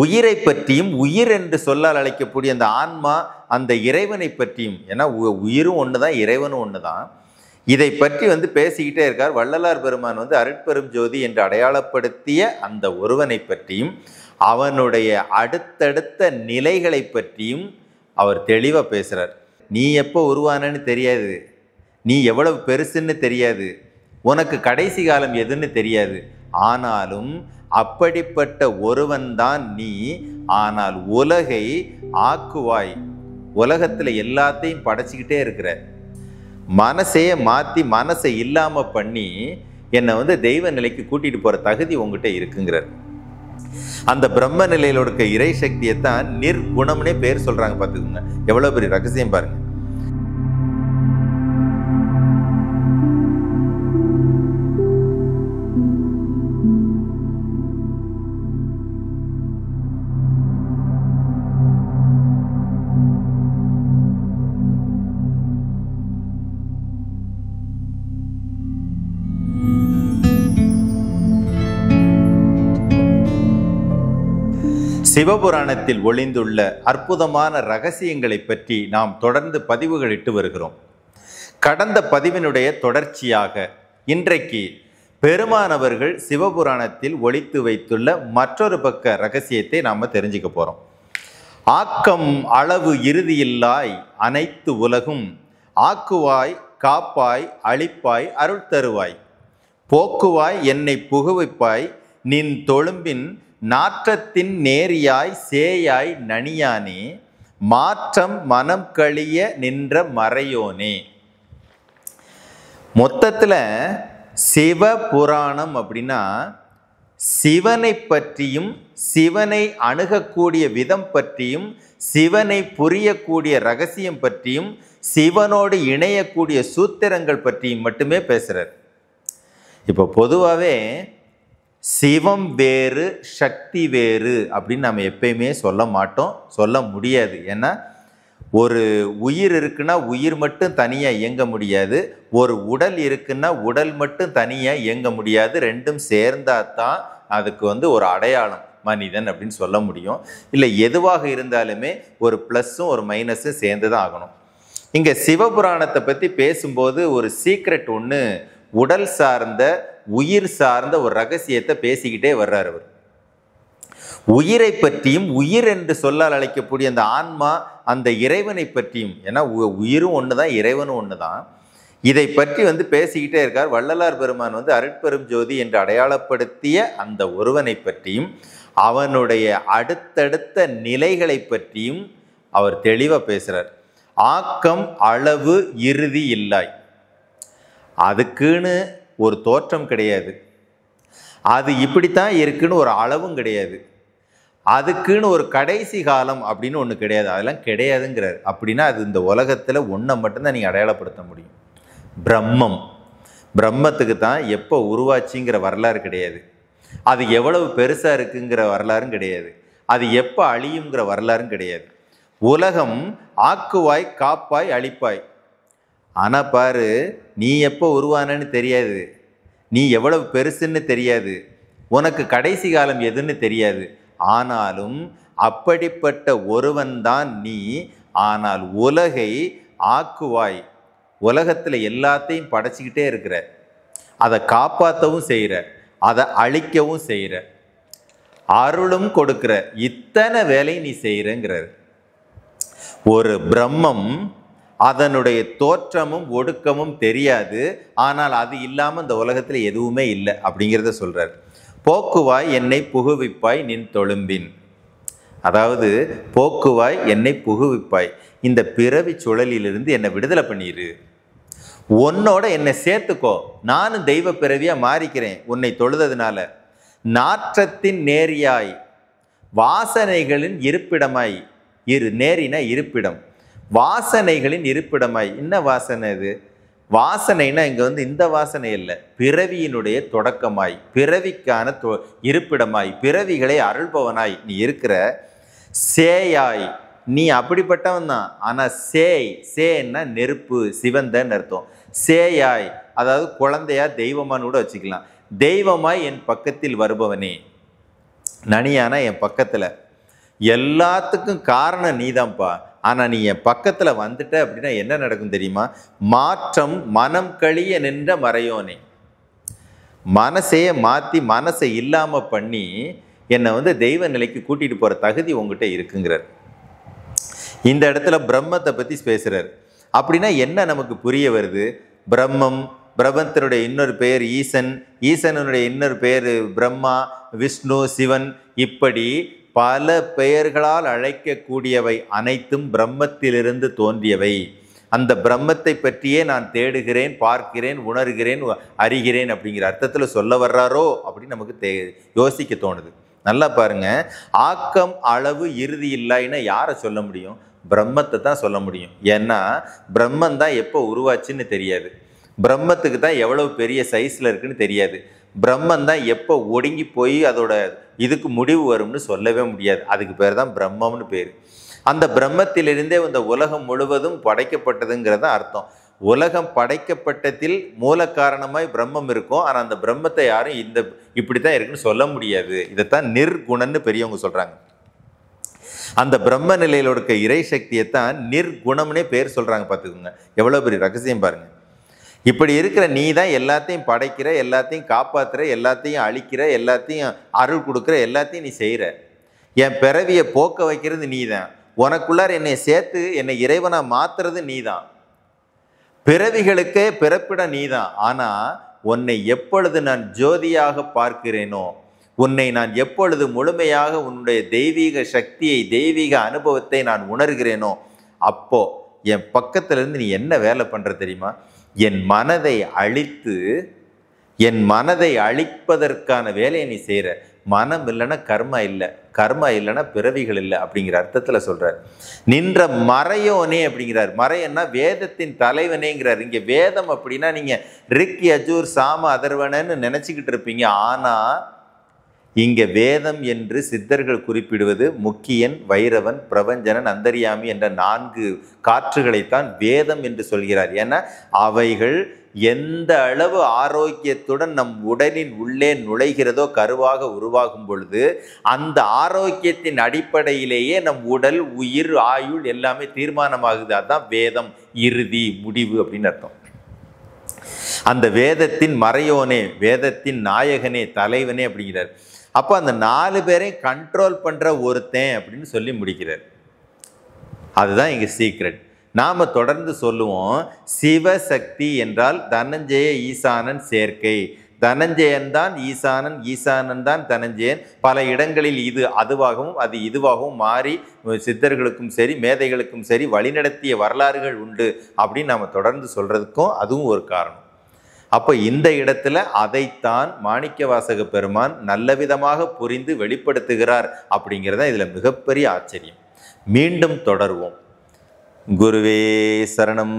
உயிரை பற்றியும் உயிர் என்று சொல்லால் அழைக்கக்கூடிய அந்த ஆன்மா அந்த இறைவனை பற்றியும், ஏன்னா உயிரும் ஒன்று தான் இறைவனும் ஒன்று தான், இதை பற்றி பேசிக்கிட்டே இருக்கார். வள்ளலார் பெருமான் அருட்பெரும் ஜோதி என்று அடையாளப்படுத்திய அந்த ஒருவனை பற்றியும் அவனுடைய அடுத்தடுத்த நிலைகளை பற்றியும் அவர் தெளிவாக பேசுகிறார். நீ எப்போ உருவானன்னு தெரியாது, நீ எவ்வளவு பெருசுன்னு தெரியாது, உனக்கு கடைசி காலம் எதுன்னு தெரியாது, ஆனாலும் அப்படிப்பட்ட ஒருவன்தான் நீ. ஆனால் உலகை ஆக்குவாய், உலகத்தில் எல்லாத்தையும் படைச்சிக்கிட்டே இருக்கிற, மனசையே மாற்றி மனசை இல்லாமல் பண்ணி என்னை தெய்வ நிலைக்கு கூட்டிகிட்டு போகிற தகுதி உங்ககிட்ட இருக்குங்கிறார். அந்த பிரம்ம நிலையில் இருக்க இறை சக்தியை தான் நிர்குணம்னே பேர் சொல்கிறாங்க. பார்த்துக்கோங்க, எவ்வளோ பெரிய ரகசியம் பாருங்க. சிவபுராணத்தில் ஒளிந்துள்ள அற்புதமான ரகசியங்களை பற்றி நாம் தொடர்ந்து பதிவுகளிட்டு வருகிறோம். கடந்த பதிவினுடைய தொடர்ச்சியாக இன்றைக்கு பெருமானவர்கள் சிவபுராணத்தில் ஒளித்து வைத்துள்ள மற்றொரு பக்க ரகசியத்தை நாம் தெரிஞ்சுக்க போகிறோம். ஆக்கம் அளவு இறுதியில்லாய் அனைத்து உலகும் ஆக்குவாய் காப்பாய் அழிப்பாய் அருள் தருவாய், போக்குவாய் என்னை புகுவிப்பாய் நின் தொழும்பின் நாற்றத்தின் நேரியாய் சேயாய் நனியானே, மாற்றம் மனம் கழிய நின்ற மறையோனே. மொத்தத்தில் சிவபுராணம் அப்படின்னா சிவனை பற்றியும் சிவனை அணுகக்கூடிய விதம் பற்றியும் சிவனை புரியக்கூடிய ரகசியம் பற்றியும் சிவனோடு இணையக்கூடிய சூத்திரங்கள் பற்றியும் மட்டுமே பேசுகிறார். இப்போ பொதுவாகவே சிவம் வேறு சக்தி வேறு அப்படின்னு நம்ம எப்பயுமே சொல்ல மாட்டோம், சொல்ல முடியாது. ஏன்னா ஒரு உயிர் இருக்குன்னா உயிர் மட்டும் தனியாக இயங்க முடியாது, ஒரு உடல் இருக்குன்னா உடல் மட்டும் தனியாக இயங்க முடியாது. ரெண்டும் சேர்ந்தாதான் அதுக்கு ஒரு அடையாளம் மனிதன் அப்படின்னு சொல்ல முடியும். இல்லை எதுவாக இருந்தாலுமே ஒரு ப்ளஸ்ஸும் ஒரு மைனஸும் சேர்ந்து தான் ஆகணும். இங்கே சிவபுராணத்தை பற்றி பேசும்போது ஒரு சீக்ரெட் ஒன்று, உடல் சார்ந்த உயிர் சார்ந்த ஒரு ரகசியத்தை பேசிக்கிட்டே வர்றார் அவர். உயிரை பற்றியும் உயிர் என்று சொல்லால் அழைக்கக்கூடிய அந்த ஆன்மா அந்த இறைவனை பற்றியும், ஏன்னா உயிரும் ஒன்று தான் இறைவனும் ஒன்று தான், இதை பற்றி பேசிக்கிட்டே இருக்கார். வள்ளலார் பெருமான் அருட்பெரும் ஜோதி என்று அடையாளப்படுத்திய அந்த ஒருவனை பற்றியும் அவனுடைய அடுத்தடுத்த நிலைகளை பற்றியும் அவர் தெளிவாக பேசுகிறார். ஆக்கம் அளவு இறுதி இல்லாய், அதுக்குன்னு ஒரு தோற்றம் கிடையாது, அது இப்படித்தான் இருக்குன்னு ஒரு அளவும் கிடையாது, அதுக்குன்னு ஒரு கடைசி காலம் அப்படின்னு ஒன்று கிடையாது, அதெல்லாம் கிடையாதுங்கிறார். அப்படின்னா அது இந்த உலகத்தில் ஒன்றை மட்டும்தான் நீங்கள் அடையாளப்படுத்த முடியும், பிரம்மம். பிரம்மத்துக்கு தான் எப்போ உருவாச்சுங்கிற வரலாறு கிடையாது, அது எவ்வளவு பெருசாக இருக்குங்கிற வரலாறும் கிடையாது, அது எப்போ அழியுங்கிற வரலாறும் கிடையாது. உலகம் ஆக்குவாய் காப்பாய் அழிப்பாய், ஆனால் பாரு நீ எப்போ உருவானன்னு தெரியாது, நீ எவ்வளவு பெருசுன்னு தெரியாது, உனக்கு கடைசி காலம் எதுன்னு தெரியாது, ஆனாலும் அப்படிப்பட்ட ஒருவன்தான் நீ. ஆனால் உலகை ஆக்குவாய், உலகத்தில் எல்லாத்தையும் படைச்சிக்கிட்டே இருக்கிற, அதை காப்பாற்றவும் செய்கிற, அதை அழிக்கவும் செய்கிற, அருளும் கொடுக்கிற, இத்தனை வேலை நீ செய்கிறங்கிறார். ஒரு பிரம்மம் அதனுடைய தோற்றமும் ஒடுக்கமும் தெரியாது, ஆனால் அது இல்லாமல் இந்த உலகத்தில் எதுவுமே இல்லை அப்படிங்கிறத சொல்கிறார். போக்குவாய் என்னை புகுவிப்பாய் நின் தொழும்பின், அதாவது போக்குவாய் என்னை புகுவிப்பாய், இந்த பிறவி சுழலிலிருந்து என்னை விடுதலை பண்ணிடு, உன்னோட என்னை சேர்த்துக்கோ, நானும் தெய்வ பிறவியாக மாறிக்கிறேன் உன்னை தொழுததுனால. நாற்றத்தின் நேரியாய், வாசனைகளின் இருப்பிடமாய், நேரினா இருப்பிடம், வாசனைகளின் இருப்பிடமாய். என்ன வாசனை இது? வாசனைனா இங்கே இந்த வாசனை இல்லை, பிறவியினுடைய தொடக்கமாய், பிறவிக்கான இருப்பிடமாய், பிறவிகளை அருள்பவனாய் நீ இருக்கிற. சேயாய், நீ அப்படிப்பட்டவன் தான், ஆனால் சேன்னா நெருப்பு, சிவந்தன்னு அர்த்தம். சேயாய் அதாவது குழந்தையா தெய்வமானு கூட வச்சுக்கலாம். தெய்வமாய் என் பக்கத்தில் வருபவனே, நனியானா என் பக்கத்தில், எல்லாத்துக்கும் காரணம் நீதான்ப்பா, ஆனால் நீ என் பக்கத்தில் வந்துட்ட அப்படின்னா என்ன நடக்கும் தெரியுமா? மாற்றம் மனம் கழிய நின்ற மறையோனே. மனசையே மாற்றி மனசை இல்லாமல் பண்ணி என்னை தெய்வ நிலைக்கு கூட்டிகிட்டு போகிற தகுதி உங்ககிட்ட இருக்குங்கிறார். இந்த இடத்துல பிரம்மத்தை பற்றி பேசுகிறார். அப்படின்னா என்ன நமக்கு புரிய வருது? பிரம்மம், பிரபந்தனுடைய இன்னொரு பெயர் ஈசன், ஈசனுடைய இன்னொரு பெயர் பிரம்மா, விஷ்ணு, சிவன், இப்படி பல பெயர்களால் அழைக்கக்கூடியவை அனைத்தும் பிரம்மத்திலிருந்து தோன்றியவை. அந்த பிரம்மத்தை பற்றியே நான் தேடுகிறேன், பார்க்கிறேன், உணர்கிறேன், அறிகிறேன் அப்படிங்கிற அர்த்தத்தில் சொல்ல வர்றாரோ அப்படின்னு நமக்கு யோசிக்க தோணுது. நல்லா பாருங்க, ஆக்கம் அளவு இறுதி இல்லைன்னா யாரை சொல்ல முடியும்? பிரம்மத்தை தான் சொல்ல முடியும். ஏன்னா பிரம்மன் தான் எப்போ உருவாச்சுன்னு தெரியாது, பிரம்மத்துக்கு தான் எவ்வளவு பெரிய சைஸில் இருக்குன்னு தெரியாது, பிரம்மன் தான் எப்போ ஒடுங்கி போய் அதோட இதுக்கு முடிவு வரும்னு சொல்லவே முடியாது. அதுக்கு பேர் தான் பிரம்மம்னு பேர். அந்த பிரம்மத்திலிருந்தே இந்த உலகம் முழுவதும் படைக்கப்பட்டதுங்கிறத அர்த்தம். உலகம் படைக்கப்பட்டதில் மூல காரணமாய் பிரம்மம் இருக்கும். ஆனால் அந்த பிரம்மத்தை யாரும் இப்படி தான் இருக்குன்னு சொல்ல முடியாது. இதைத்தான் நிர்குணன்னு பெரியவங்க சொல்கிறாங்க. அந்த பிரம்ம நிலையில் இருக்க இறை சக்தியை தான் நிர்குணம்னே பேர் சொல்கிறாங்க. பார்த்துக்கோங்க, எவ்வளோ பெரிய ரகசியம் பாருங்க. இப்படி இருக்கிற நீ தான் எல்லாத்தையும் படைக்கிற, எல்லாத்தையும் காப்பாற்றுற, எல்லாத்தையும் அழிக்கிற, எல்லாத்தையும் அருள் கொடுக்குற, எல்லாத்தையும் நீ செய்கிற. என் பிறவியை போக்க வைக்கிறது நீ தான். உனக்குள்ளார என்னை சேர்த்து என்னை இறைவனாக மாற்றுறது நீ தான். பிறவிகளுக்கே பிறப்பிட நீ தான். ஆனால் உன்னை எப்பொழுது நான் ஜோதியாக பார்க்கிறேனோ, உன்னை நான் எப்பொழுது முழுமையாக உன்னுடைய தெய்வீக சக்தியை, தெய்வீக அனுபவத்தை நான் உணர்கிறேனோ, அப்போ என் பக்கத்திலிருந்து நீ என்ன வேலை பண்ணுற தெரியுமா? என் மனதை அழித்து, என் மனதை அழிப்பதற்கான வேலையை நீ செய்கிற. மனம் இல்லைன்னா கர்மா இல்லை, கர்மா இல்லைன்னா பிறவிகள் இல்லை அப்படிங்கிற அர்த்தத்தில் சொல்கிறார். நின்ற மறையோனே அப்படிங்கிறார். மறையன்னா வேதத்தின் தலைவனேங்கிறார். இங்கே வேதம் அப்படின்னா நீங்கள் ரிக், யஜூர், சாம, அதர்வனன்னு நினச்சிக்கிட்டு இருப்பீங்க. ஆனால் இங்கே வேதம் என்று சித்தர்கள் குறிப்பிடுவது முக்கியன், வைரவன், பிரபஞ்சனன், அந்தரியாமி என்ற 4 காற்றுகளைத்தான் வேதம் என்று சொல்கிறார். ஏன்னா அவைகள் எந்த அளவு ஆரோக்கியத்துடன் நம் உடலின் உள்ளே நுழைகிறதோ, கருவாக உருவாகும் பொழுது அந்த ஆரோக்கியத்தின் அடிப்படையிலேயே நம் உடல், உயிர், ஆயுள் எல்லாமே தீர்மானமாகுது. அதுதான் வேதம், இறுதி, முடிவு அப்படின்னு அர்த்தம். அந்த வேதத்தின் மறையோனே, வேதத்தின் நாயகனே, தலைவனே அப்படிங்கிறார். அப்போ அந்த 4 பேரையும் கண்ட்ரோல் பண்ணுற ஒருத்தன் அப்படின்னு சொல்லி முடிக்கிறார். அதுதான் இங்கே சீக்ரெட். நாம் தொடர்ந்து சொல்லுவோம், சிவசக்தி என்றால் தனஞ்சய ஈசானன் சேர்க்கை. தனஞ்சயன் தான் ஈசானன், ஈசானன் தான் தனஞ்சயன். பல இடங்களில் இது அதுவாகவும் அது இதுவாகவும் மாறி சித்தர்களுக்கும் சரி, மேதைகளுக்கும் சரி வழிநடத்திய வரலாறுகள் உண்டு அப்படின்னு நாம் தொடர்ந்து சொல்கிறதுக்கும் அதுவும் ஒரு காரணம். அப்போ இந்த இடத்துல அதைத்தான் மாணிக்கவாசக பெருமான் நல்ல விதமாக புரிந்து வெளிப்படுத்துகிறார் அப்படிங்கிறத இதில் மிகப்பெரிய ஆச்சரியம். மீண்டும் தொடர்வோம். குருவே சரணம்.